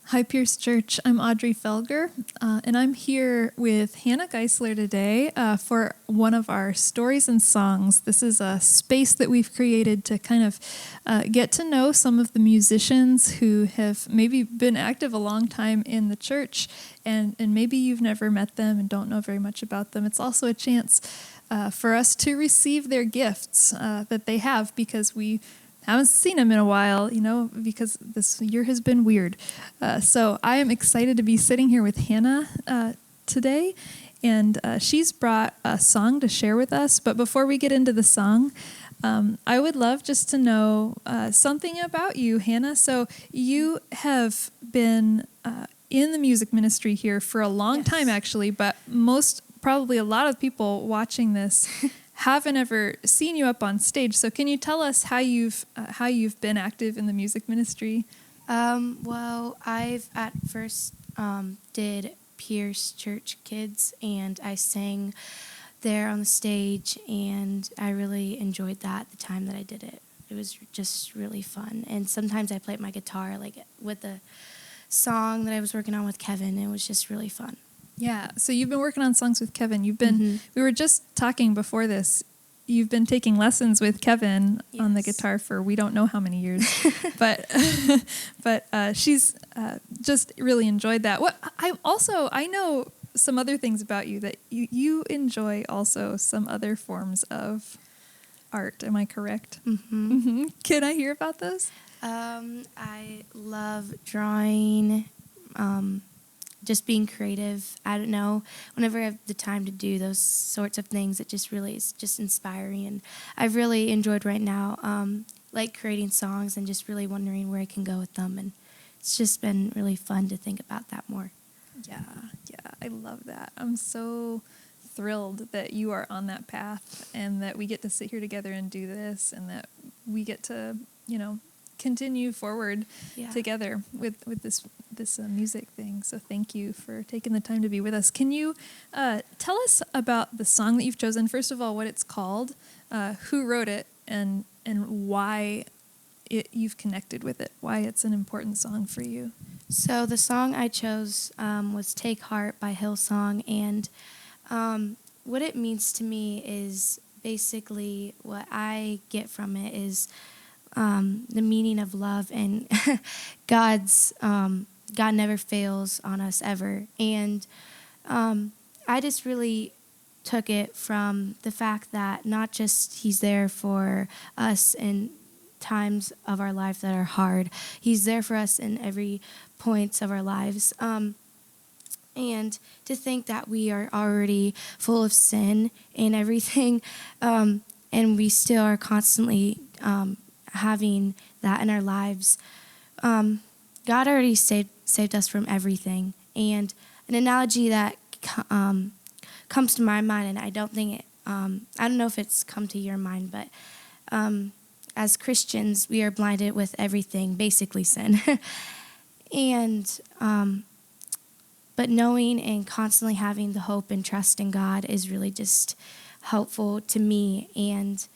Hi, Pierce Church. I'm Audrey Felger, and I'm here with Hannah Geisler today for one of our stories and songs. This is a space that we've created to kind of get to know some of the musicians who have maybe been active a long time in the church, and maybe you've never met them and don't know very much about them. It's also a chance for us to receive their gifts that they have, because we haven't seen him in a while, because this year has been weird. So I am excited to be sitting here with Hannah today, and she's brought a song to share with us. But before we get into the song, I would love just to know something about you, Hannah. So you have been in the music ministry here for a long time, actually, but probably a lot of people watching this haven't ever seen you up on stage. So can you tell us how you've been active in the music ministry? Well, I've at first did Pierce Church Kids, and I sang there on the stage, and I really enjoyed that the time that I did it. It was just really fun. And sometimes I played my guitar, like with the song that I was working on with Kevin. It was just really fun. Yeah, so you've been working on songs with Kevin. We were just talking before this, you've been taking lessons with Kevin on the guitar for we don't know how many years, but she's just really enjoyed that. I know some other things about you, that you enjoy also some other forms of art. Am I correct? Mm-hmm. Mm-hmm. Can I hear about those? I love drawing, just being creative. I don't know, whenever I have the time to do those sorts of things, it just really is just inspiring. And I've really enjoyed right now, like creating songs and just really wondering where I can go with them. And it's just been really fun to think about that more. Yeah, I love that. I'm so thrilled that you are on that path, and that we get to sit here together and do this, and that we get to, continue forward together with this music thing. So thank you for taking the time to be with us. Can you tell us about the song that you've chosen? First of all, what it's called, who wrote it, and why you've connected with it, why it's an important song for you. So the song I chose was Take Heart by Hillsong, and what it means to me is basically what I get from it is the meaning of love, and God never fails on us ever. And I just really took it from the fact that not just He's there for us in times of our life that are hard, He's there for us in every points of our lives. And to think that we are already full of sin and everything, and we still are constantly having that in our lives. God already saved us from everything. And an analogy that comes to my mind, and I don't think I don't know if it's come to your mind, but as Christians, we are blinded with everything, basically sin. And but knowing and constantly having the hope and trust in God is really just helpful to me. And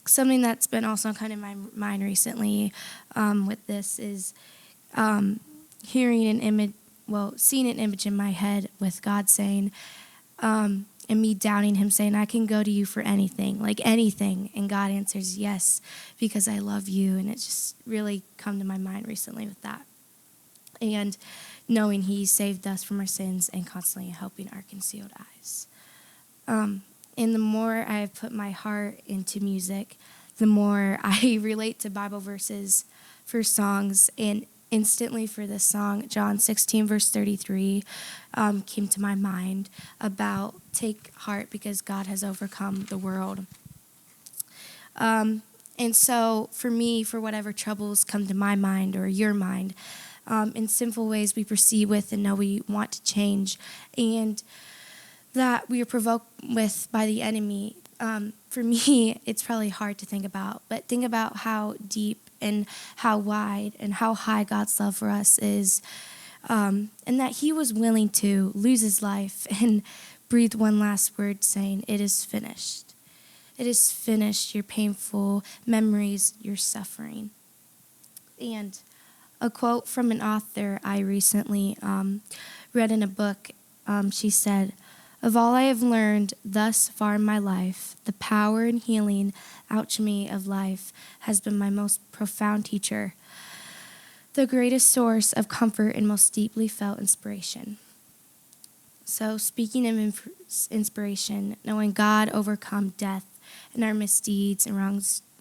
something that's been also kind of in my mind recently with this is seeing an image in my head with God saying, and me doubting Him, saying, I can go to you for anything, like anything. And God answers, yes, because I love you. And it just really come to my mind recently with that. And knowing He saved us from our sins and constantly helping our concealed eyes. And the more I have put my heart into music, the more I relate to Bible verses for songs. And instantly for this song, John 16, verse 33, came to my mind about take heart because God has overcome the world. And so for me, for whatever troubles come to my mind or your mind, in sinful ways we proceed with and know we want to change, and that we are provoked with by the enemy, for me, it's probably hard to think about, but think about how deep and how wide and how high God's love for us is, and that He was willing to lose His life and breathe one last word saying, it is finished. It is finished, your painful memories, your suffering. And a quote from an author I recently read in a book. She said, "Of all I have learned thus far in my life, the power and healing alchemy of life has been my most profound teacher, the greatest source of comfort and most deeply felt inspiration." So speaking of inspiration, knowing God overcome death and our misdeeds and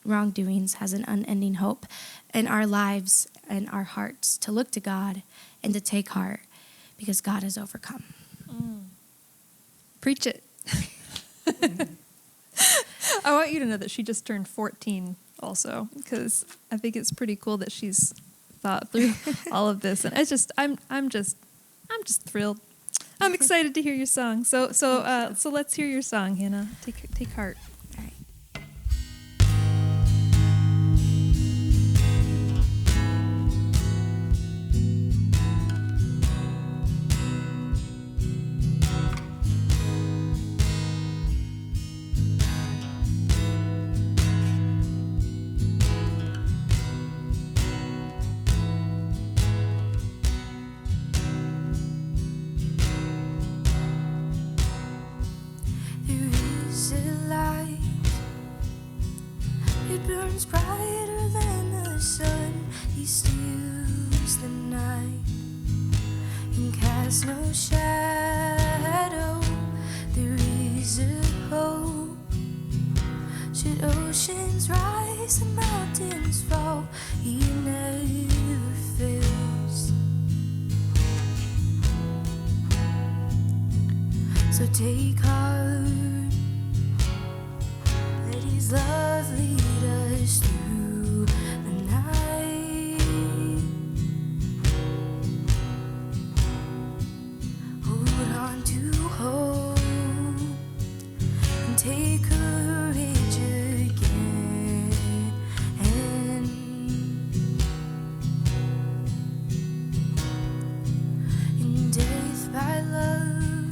wrongdoings has an unending hope in our lives and our hearts to look to God and to take heart because God has overcome. Preach it. I want you to know that she just turned 14 also, because I think it's pretty cool that she's thought through all of this. And I'm just thrilled. I'm excited to hear your song. So let's hear your song, Hannah. Take heart. All right. It burns brighter than the sun. He steals the night and casts no shadow. There is a hope. Should oceans rise and mountains fall, He never fails. So take heart. Let His love lead us through the night. Hold on to hope and take courage again. In death by love,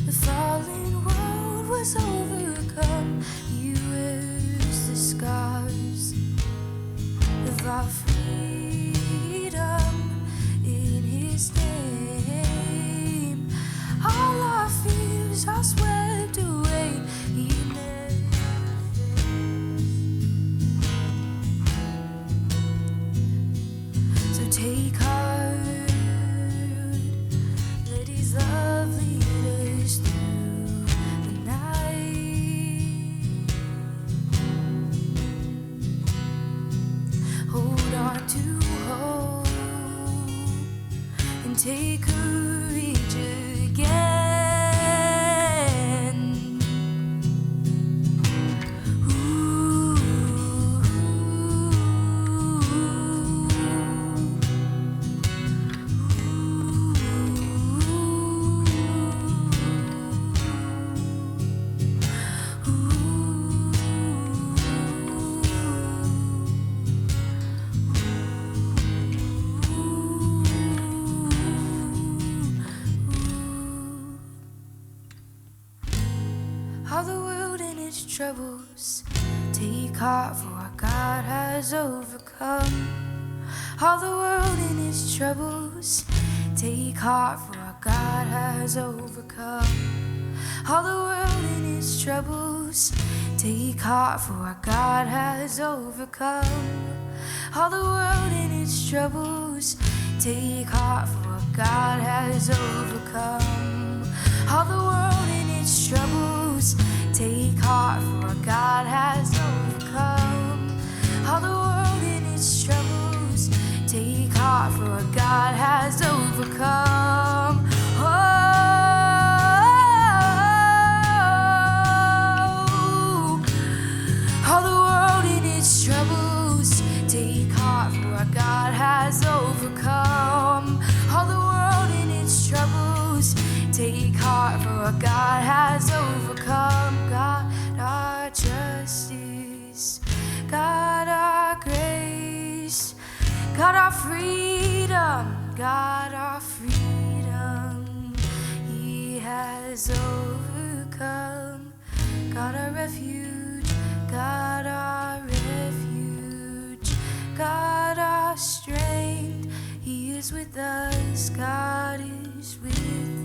the fallen world was overcome. He wears the scars of our freedom in His name. All our fears are swept away. He never fails. So take heart. Let His love lead us through the night. Hold on to hope and take courage again. All the world and its troubles, take heart, for our God has overcome. All the world and its troubles, take heart, for our God has overcome. All the world and its troubles, take heart, for our God has overcome. All the world and its troubles, take heart, for our God has overcome. All the world and its troubles, take heart, for our God has overcome. All the world and its troubles, take heart, for our God has overcome. Oh, all the world and its troubles, take heart, for our God has overcome. All the world and its troubles, take heart, for our God has overcome. God, our justice, God, our grace, God, our freedom, God, our freedom, He has overcome. God, our refuge, God, our refuge, God our strength. He is with us, God is with